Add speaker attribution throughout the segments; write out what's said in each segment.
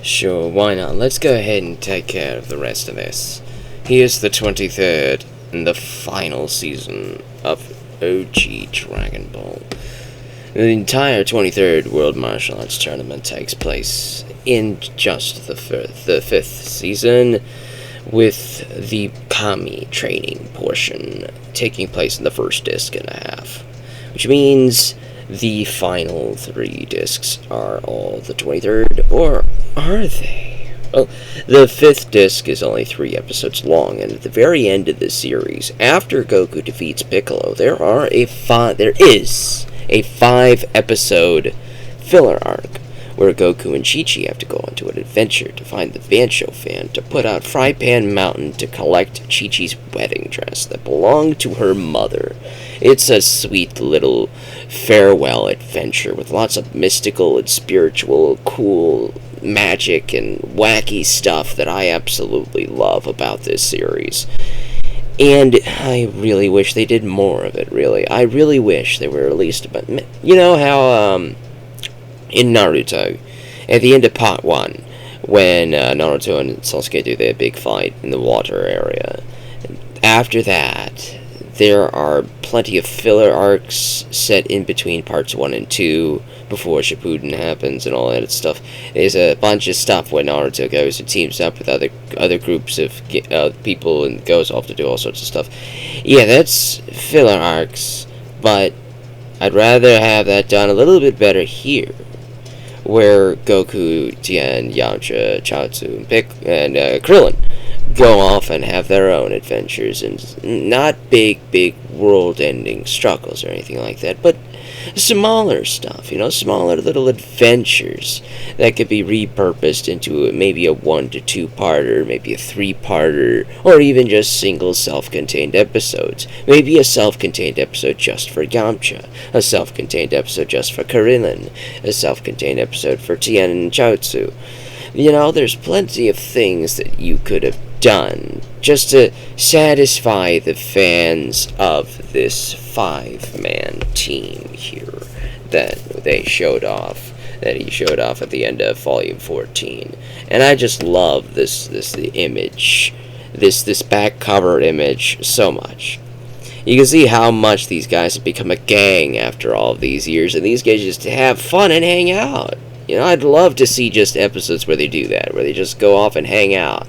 Speaker 1: Sure, why not? Let's go ahead and take care of the rest of this. Here's the 23rd and the final season of OG Dragonball. The entire 23rd World Martial Arts Tournament takes place in just the fifth season, with the Kami training portion taking place in the first disc and a half. Which means the final 3 discs are all the 23rd, or are they? Well, the 5th disc is only 3 episodes long, and at the very end of this series, after Goku defeats Piccolo, there is a 5-episode filler arc where Goku and Chi-Chi have to go on an adventure to find the Bancho fan to put out Fry Pan Mountain to collect Chi-Chi's wedding dress that belonged to her mother. It's a sweet little farewell adventure with lots of mystical and spiritual, cool magic and wacky stuff that I absolutely love about this series. And I really wish they did more of it, really. I really wish they were released. But you know how, in Naruto, at the end of part 1, when Naruto and Sasuke do their big fight in the water area, after that, there are plenty of filler arcs set in between parts 1 and 2 before Shippuden happens and all that stuff. There's a bunch of stuff where Naruto goes and teams up with other groups of people and goes off to do all sorts of stuff. Yeah, that's filler arcs, but I'd rather have that done a little bit better here, where Goku, Tien, Yamcha, Chaozu, and Krillin go off and have their own adventures, and not big world-ending struggles or anything like that, but smaller stuff, smaller little adventures that could be repurposed into maybe a 1 to 2-parter, maybe a 3-parter, or even just single self-contained episodes. Maybe a self-contained episode just for Yamcha, a self-contained episode just for Krillin, a self-contained episode for Tien and Chaozu. There's plenty of things that you could have done just to satisfy the fans of this 5-man team here that he showed off at the end of volume 14. And I just love the image, this back cover image so much. You can see how much these guys have become a gang after all of these years, and these guys just have fun and hang out. I'd love to see just episodes where they do that, where they just go off and hang out.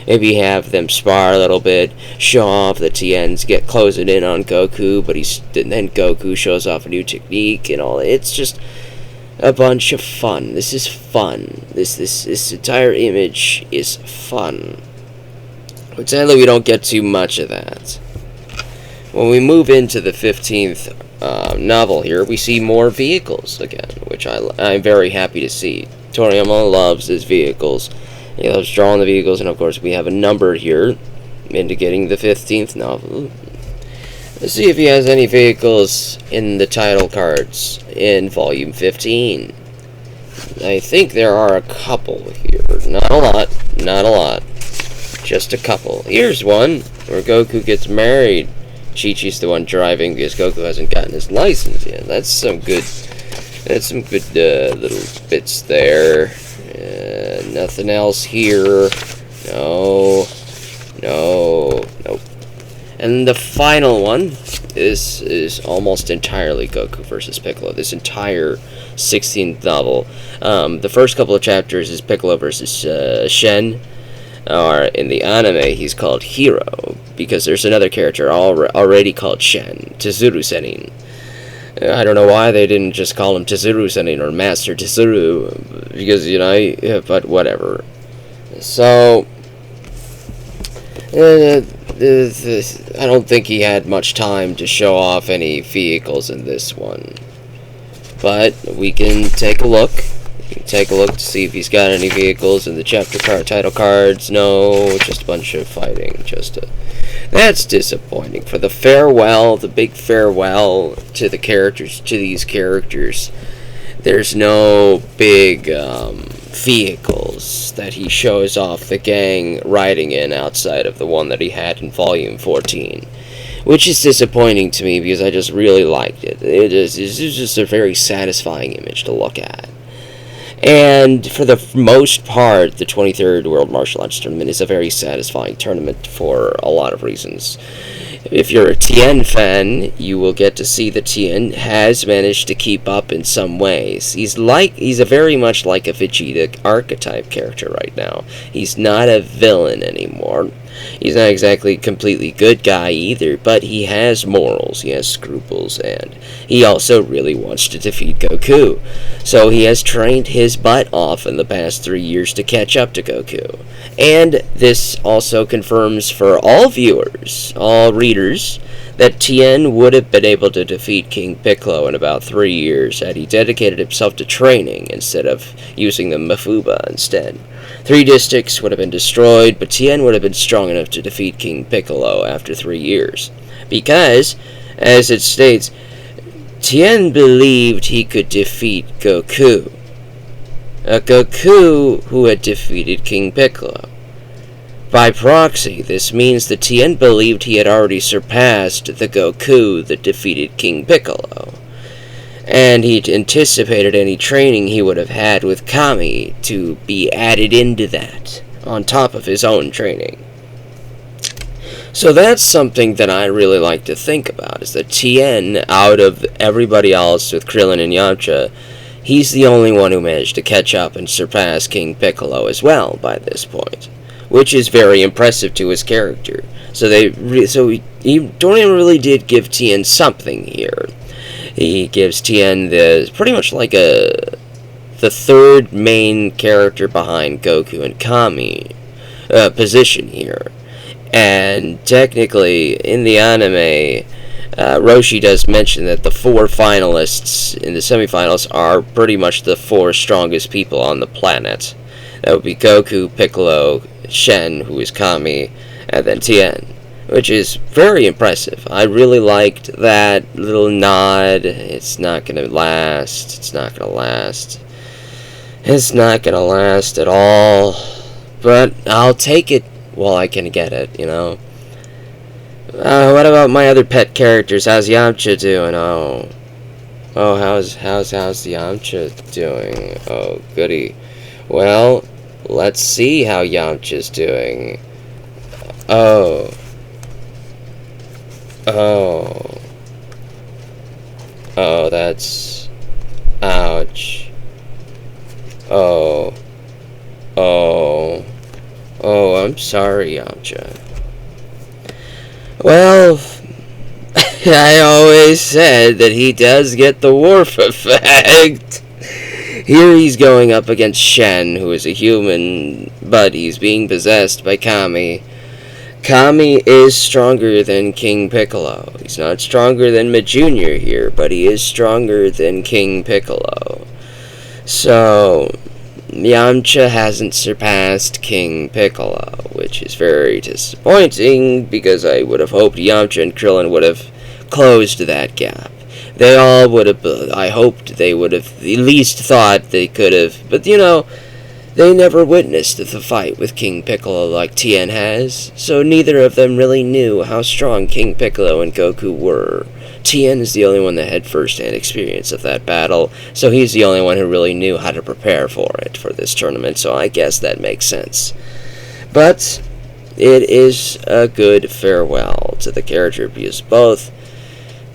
Speaker 1: Maybe have them spar a little bit, show off the Tiens, get closing in on Goku, but then Goku shows off a new technique and all. It's just a bunch of fun. This is fun. This entire image is fun. But sadly, we don't get too much of that. When we move into the 15th novel here, we see more vehicles again, which I'm very happy to see. Toriyama loves his vehicles. He loves drawing the vehicles, and of course we have a number here indicating the 15th novel. Let's see if he has any vehicles in the title cards in volume 15. I think there are a couple here. Not a lot. Just a couple. Here's one where Goku gets married. Chi-Chi's the one driving because Goku hasn't gotten his license yet. That's some good little bits there. Nothing else here. Nope. And the final one is almost entirely Goku versus Piccolo. This entire 16th novel. The first couple of chapters is Piccolo versus Shen. Or in the anime, he's called Hero, because there's another character already called Shen, Tezuru Senin. I don't know why they didn't just call him Tezuru Senin or Master Tezuru, because, but whatever. So, I don't think he had much time to show off any vehicles in this one. But we can take a look. To see if he's got any vehicles in the title cards. No, just a bunch of fighting. That's disappointing. For the big farewell to these characters, there's no big vehicles that he shows off the gang riding in outside of the one that he had in volume 14. Which is disappointing to me because I just really liked it. It's just a very satisfying image to look at. And for the most part, the 23rd World Martial Arts Tournament is a very satisfying tournament for a lot of reasons. If you're a Tien fan, you will get to see that Tien has managed to keep up in some ways. He's a very much like a Vegeta archetype character right now. He's not a villain anymore. He's not exactly a completely good guy either, but he has morals, he has scruples, and he also really wants to defeat Goku. So he has trained his butt off in the past 3 years to catch up to Goku. And this also confirms for all viewers, all readers, that Tien would have been able to defeat King Piccolo in about 3 years had he dedicated himself to training instead of using the Mafuba instead. 3 districts would have been destroyed, but Tien would have been strong enough to defeat King Piccolo after 3 years. Because, as it states, Tien believed he could defeat Goku. A Goku who had defeated King Piccolo. By proxy, this means that Tien believed he had already surpassed the Goku that defeated King Piccolo. And he anticipated any training he would have had with Kami to be added into that, on top of his own training. So that's something that I really like to think about, is that Tien, out of everybody else with Krillin and Yamcha, he's the only one who managed to catch up and surpass King Piccolo as well by this point, which is very impressive to his character. So Dorian really did give Tien something here. He gives Tien pretty much like the third main character behind Goku and Kami position here. And technically, in the anime, Roshi does mention that the 4 finalists in the semifinals are pretty much the 4 strongest people on the planet. That would be Goku, Piccolo, Shen, who is Kami, and then Tien, which is very impressive. I really liked that little nod. It's not gonna last. It's not gonna last. It's not gonna last at all. But I'll take it while I can get it, you know. What about my other pet characters? How's Yamcha doing? How's Yamcha doing? Oh, goody. Well, let's see how Yamcha's doing. Oh, that's... ouch. I'm sorry, Yamcha. Well, I always said that he does get the Worf effect. Here he's going up against Shen, who is a human, but he's being possessed by Kami. Kami is stronger than King Piccolo. He's not stronger than Mid Jr. here, but he is stronger than King Piccolo. So, Yamcha hasn't surpassed King Piccolo, which is very disappointing, because I would have hoped Yamcha and Krillin would have closed that gap. They all would have, I hoped they would have at least thought they could have, but you know, they never witnessed the fight with King Piccolo like Tien has, so neither of them really knew how strong King Piccolo and Goku were. Tien is the only one that had first-hand experience of that battle, so he's the only one who really knew how to prepare for it for this tournament, so I guess that makes sense. But it is a good farewell to the character, because both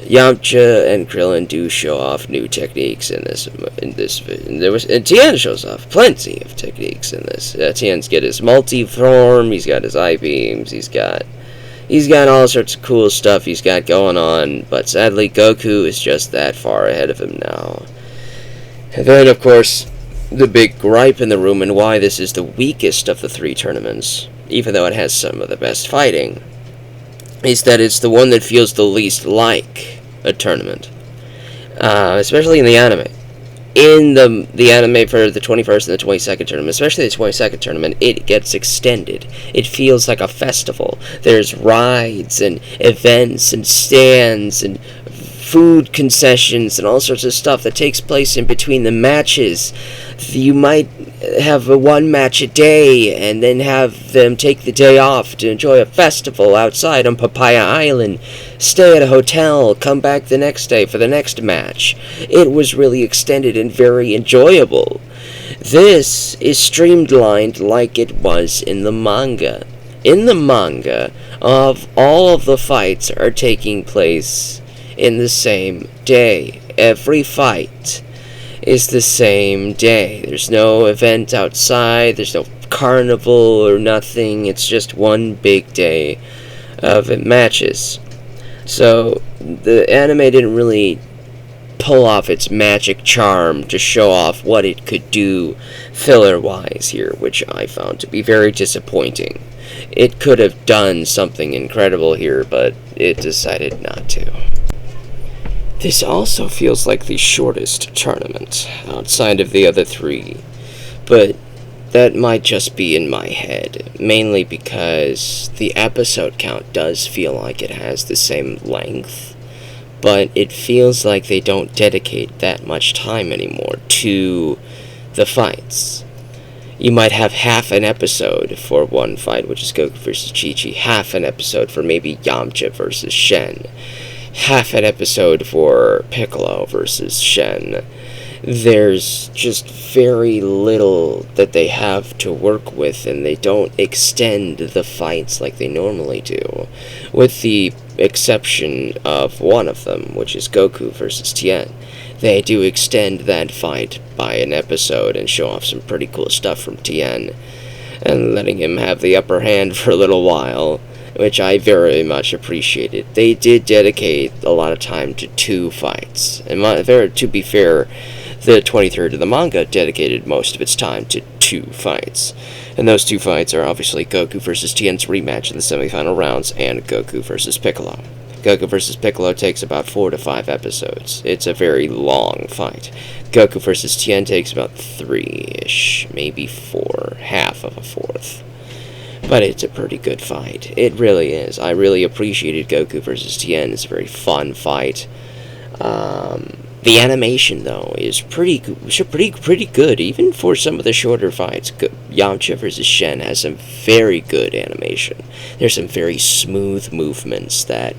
Speaker 1: Yamcha and Krillin do show off new techniques in this, and Tien shows off plenty of techniques in this. Tien's got his multi-form, he's got his I-beams, he's got all sorts of cool stuff he's got going on, but sadly Goku is just that far ahead of him now. And then, of course, the big gripe in the room and why this is the weakest of the 3 tournaments, even though it has some of the best fighting, is that it's the one that feels the least like a tournament. Especially in the anime. In the anime for the 21st and the 22nd tournament, especially the 22nd tournament, it gets extended. It feels like a festival. There's rides and events and stands and food concessions and all sorts of stuff that takes place in between the matches. You might have one match a day and then have them take the day off to enjoy a festival outside on Papaya Island, stay at a hotel, come back the next day for the next match. It was really extended and very enjoyable. This is streamlined like it was in the manga. In the manga, all of the fights are taking place in the same day. Every fight is the same day. There's no event outside, there's no carnival or nothing. It's just one big day of matches. So the anime didn't really pull off its magic charm to show off what it could do filler-wise here, which I found to be very disappointing. It could have done something incredible here, but it decided not to. This also feels like the shortest tournament outside of the other three, but that might just be in my head, mainly because the episode count does feel like it has the same length, but it feels like they don't dedicate that much time anymore to the fights. You might have half an episode for one fight, which is Goku versus Chi-Chi, half an episode for maybe Yamcha versus Shen, half an episode for Piccolo versus Shen. There's just very little that they have to work with, and they don't extend the fights like they normally do, with the exception of one of them, which is Goku versus Tien. They do extend that fight by an episode and show off some pretty cool stuff from Tien, and letting him have the upper hand for a little while, which I very much appreciated. They did dedicate a lot of time to two fights, and to be fair, the 23rd of the manga dedicated most of its time to two fights. And those two fights are obviously Goku versus Tien's rematch in the semifinal rounds and Goku versus Piccolo. Goku versus Piccolo takes about 4 to 5 episodes. It's a very long fight. Goku versus Tien takes about 3-ish, maybe 4, half of a fourth. But it's a pretty good fight. It really is. I really appreciated Goku versus Tien. It's a very fun fight. The animation, though, is pretty good, even for some of the shorter fights. Yamcha vs. Shen has some very good animation. There's some very smooth movements that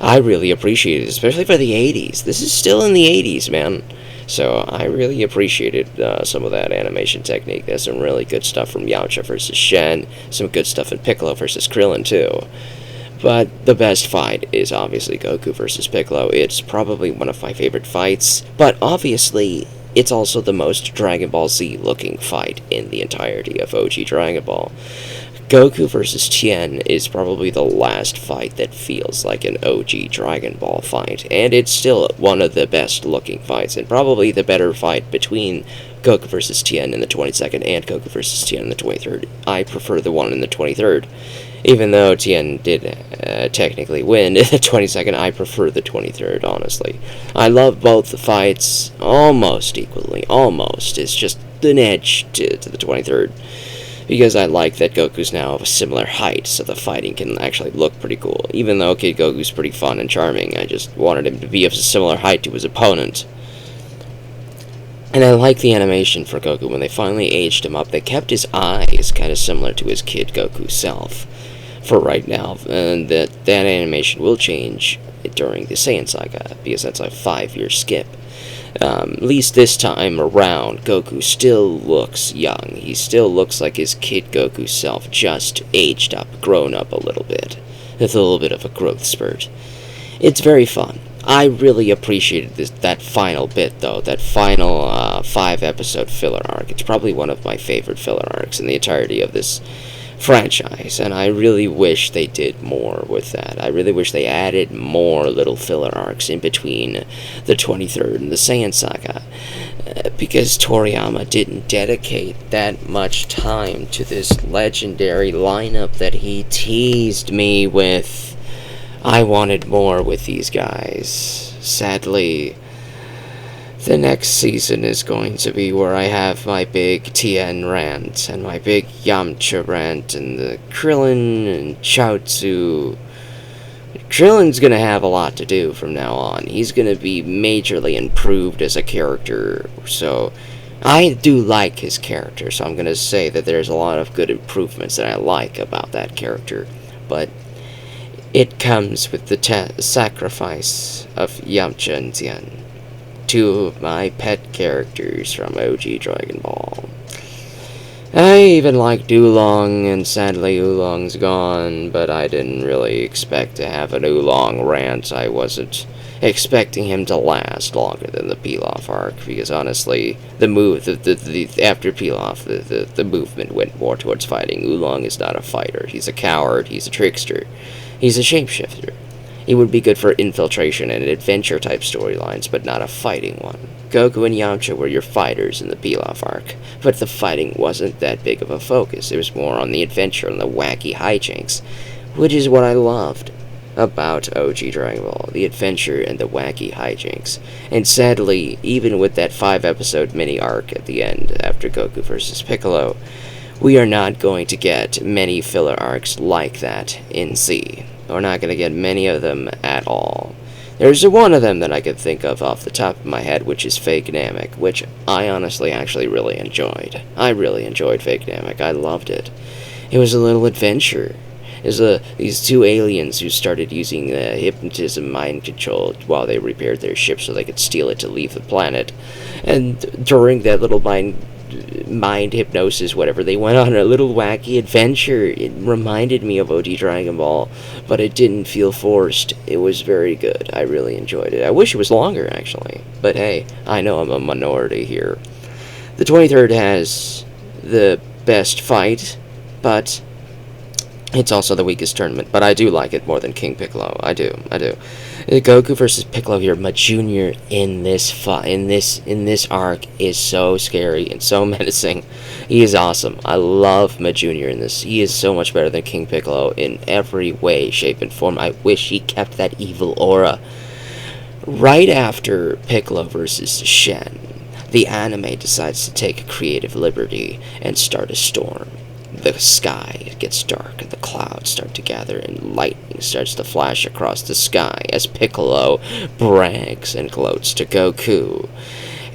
Speaker 1: I really appreciated, especially for the 80s. This is still in the 80s, man. So I really appreciated some of that animation technique. There's some really good stuff from Yamcha vs. Shen, some good stuff in Piccolo vs. Krillin, too. But the best fight is obviously Goku versus Piccolo. It's probably one of my favorite fights, but obviously it's also the most Dragon Ball Z looking fight in the entirety of OG Dragon Ball. Goku versus Tien is probably the last fight that feels like an OG Dragon Ball fight, and it's still one of the best looking fights, and probably the better fight between Goku versus Tien in the 22nd and Goku versus Tien in the 23rd. I prefer the one in the 23rd. Even though Tien did technically win in the 22nd, I prefer the 23rd, honestly. I love both the fights almost equally. Almost. It's just an edge to the 23rd. Because I like that Goku's now of a similar height, so the fighting can actually look pretty cool. Even though Kid Goku's pretty fun and charming, I just wanted him to be of a similar height to his opponent. And I like the animation for Goku. When they finally aged him up, they kept his eyes kind of similar to his Kid Goku self for right now, and that animation will change during the Saiyan Saga, because that's a 5-year skip. At least this time around, Goku still looks young. He still looks like his Kid Goku self, just aged up, grown up a little bit, with a little bit of a growth spurt. It's very fun. I really appreciated that final bit, though, that final 5-episode filler arc. It's probably one of my favorite filler arcs in the entirety of this franchise, and I really wish they did more with that. I really wish they added more little filler arcs in between the 23rd and the Saiyan Saga, because Toriyama didn't dedicate that much time to this legendary lineup that he teased me with. I wanted more with these guys. Sadly, the next season is going to be where I have my big Tien rant, and my big Yamcha rant, and the Krillin and Chaozu. Krillin's gonna have a lot to do from now on. He's gonna be majorly improved as a character, so I do like his character, so I'm gonna say that there's a lot of good improvements that I like about that character, but it comes with the sacrifice of Yamcha and Tien two of my pet characters from OG Dragon Ball. I even like Oolong, and sadly Oolong's gone, but I didn't really expect to have an Oolong rant. I wasn't expecting him to last longer than the Pilaf arc, because honestly, after Pilaf, the movement went more towards fighting. Oolong is not a fighter. He's a coward, he's a trickster, he's a shapeshifter. He would be good for infiltration and adventure-type storylines, but not a fighting one. Goku and Yamcha were your fighters in the Pilaf arc, but the fighting wasn't that big of a focus. It was more on the adventure and the wacky hijinks, which is what I loved about OG Dragon Ball, the adventure and the wacky hijinks. And sadly, even with that 5-episode mini-arc at the end, after Goku vs. Piccolo, we are not going to get many filler arcs like that in Z. We're not going to get many of them at all. There's one of them that I could think of off the top of my head, which is Fake Namek, which I honestly actually really enjoyed. I really enjoyed Fake Namek. I loved it. It was a little adventure. It was these two aliens who started using hypnotism mind control while they repaired their ship so they could steal it to leave the planet. And during that little mind hypnosis, whatever, they went on a little wacky adventure. It reminded me of OG Dragon Ball, but it didn't feel forced. It was very good. I really enjoyed it. I wish it was longer, actually, but hey, I know I'm a minority here. The 23rd has the best fight, but it's also the weakest tournament, but I do like it more than King Piccolo. I do. Goku versus Piccolo here, my junior in this arc is so scary and so menacing. He is awesome. I love my junior in this. He is so much better than King Piccolo in every way, shape, and form. I wish he kept that evil aura. Right after Piccolo versus Shen, the anime decides to take a creative liberty and start a storm. The sky gets dark and the clouds start to gather and lightning starts to flash across the sky as Piccolo brags and gloats to Goku.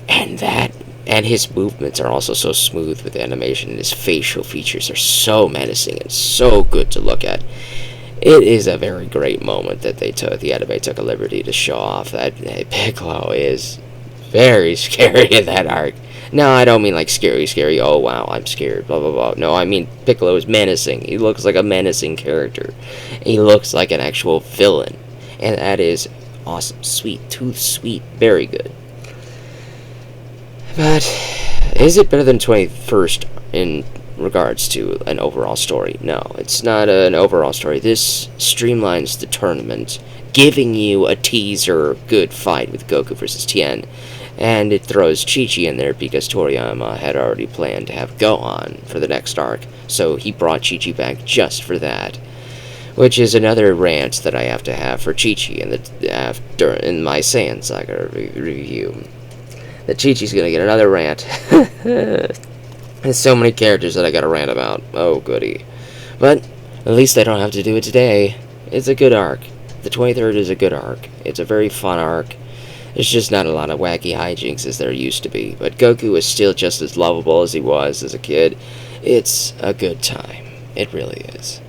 Speaker 1: And his movements are also so smooth with animation, and his facial features are so menacing and so good to look at. It is a very great moment that the anime took a liberty to show off that Piccolo is very scary in that arc. No, I don't mean like scary, oh wow, I'm scared, blah blah blah. No, I mean Piccolo is menacing. He looks like a menacing character. He looks like an actual villain. And that is awesome. Sweet, too sweet, very good. But is it better than 21st in regards to an overall story? No, it's not an overall story. This streamlines the tournament, giving you a teaser good fight with Goku versus Tien. And it throws Chi-Chi in there because Toriyama had already planned to have Gohan for the next arc, so he brought Chi-Chi back just for that. Which is another rant that I have to have for Chi-Chi in my Saiyan Saga review. That Chi-Chi's gonna get another rant. There's so many characters that I gotta rant about. Oh, goody. But at least I don't have to do it today. It's a good arc. The 23rd is a good arc. It's a very fun arc. There's just not a lot of wacky hijinks as there used to be, but Goku is still just as lovable as he was as a kid. It's a good time. It really is.